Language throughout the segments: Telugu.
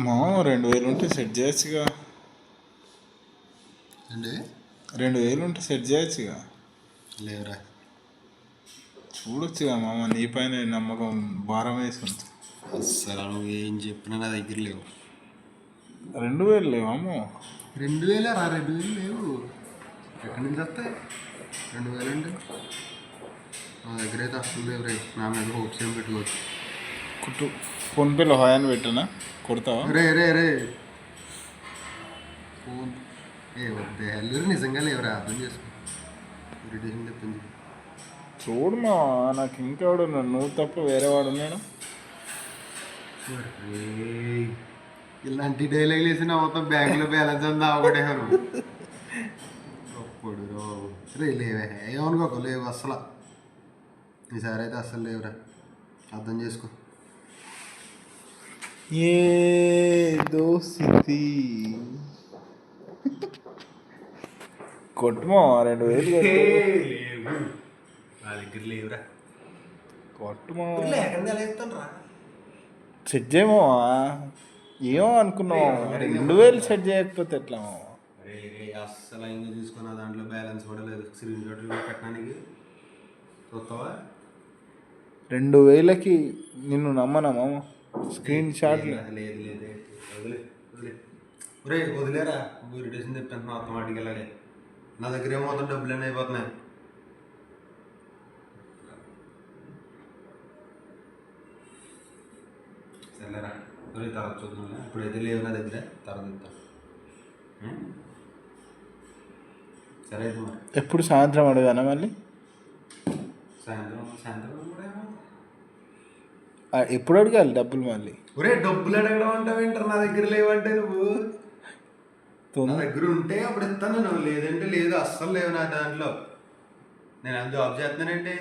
మా 2000 ఉంటే సెట్ చేయొచ్చుగా. అంటే 2000 ఉంటే సెట్ చేయొచ్చుగా. లేవురా, చూడొచ్చుగా మామ, నీ పైన నమ్మకం భారం వేసి ఉంది. అస్సలు నువ్వు ఏం చెప్పినా నా దగ్గర లేవు. 2000 లేవామో. 2000 రా, 2000 లేవు. ఎక్కడి నుంచి వస్తాయి 2000 అంటే? నా దగ్గర అయితే అస్సలు లేవు రే. నా మీద హోప్స్ ఏం పెట్టుకోవచ్చు. ఫోన్పేలో హాయ్ అని పెట్టనా, కొడతావా? రే రే రే ఫోన్ ఏ వద్దే, అల్లూరు నిజంగా లేవురా, అర్థం చేసుకో. ఇరిటేషన్ చెప్పింది. చూడు మా, నాకు ఇంకెవడు ఉన్నాడు, నువ్వు తప్ప వేరే వాడు ఉన్నాడు. ఇలాంటి డైలాగ్ వేసిన మొత్తం బ్యాంకులో బ్యాలెన్స్ అంతా అవగొట్టేశారు. అప్పుడు రే లేవే, ఏమనుకోకు, లేవు అస్సలు. ఈసారి అయితే అస్సలు లేవురా, అర్థం చేసుకో. ఏ దోస్తి కొట్టుమా 2000 లేవు నా దగ్గర, లేవురా. కొట్టుమా, లేకుండా ఎలా ఇస్తాను రా. సెట్ చేయమో. ఏమో అనుకున్నావు, 2000 సెట్ చేయకపోతే ఎట్లా? రే రే అస్సలు ఇంకా తీసుకున్న దాంట్లో బ్యాలెన్స్ కూడా లేదు. స్క్రీన్ షాట్ పెట్టడానికి చూస్తావా? 2000కి నిన్ను నమ్మనా మామ? స్క్రీన్ షాట్ లేదు లేదు లేదు, వదిలే వదిలే. రే వదిలేరా, ఇరిటేషన్ చెప్తాను ఆటోమేటిక్. ఇలాగే నా దగ్గర ఏమో మొత్తం డబ్బులు అన్నీ అయిపోతున్నాయి. సరేరా, తర్వాత చూద్దాం. ఇప్పుడైతే లేవు నా దగ్గర, తర్వాత ఇస్తాను. సరే అయితే మరి ఎప్పుడు సాయంత్రం అడగానా మళ్ళీ? సాయంత్రం సాయంత్రం కూడా ఏమో. ఎప్పుడు అడగాలి డబ్బులు మళ్ళీ? ఒరే డబ్బులు అడగడం అంటావు ఏంటారు, నా దగ్గర లేవంటే నువ్వు. నా దగ్గర ఉంటే అప్పుడు ఇస్తాను నేను, లేదంటే లేదు, అస్సలు లేవు నా దాంట్లో. నేను ఏమైనా జాబ్ చేస్తున్నానంటే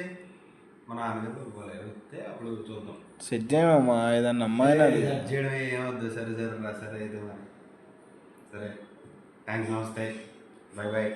మా నాన్నగారు కొనుక్కోలేదు, వస్తే అప్పుడు చూద్దాం. సెట్ చేయమమ్మా, ఏదన్నా అమ్మాయినా చేయడం ఏమవుద్దు. సరే సరే రా, సరే అయితే మరి. సరే, థ్యాంక్స్, నమస్తే, బాయ్ బాయ్.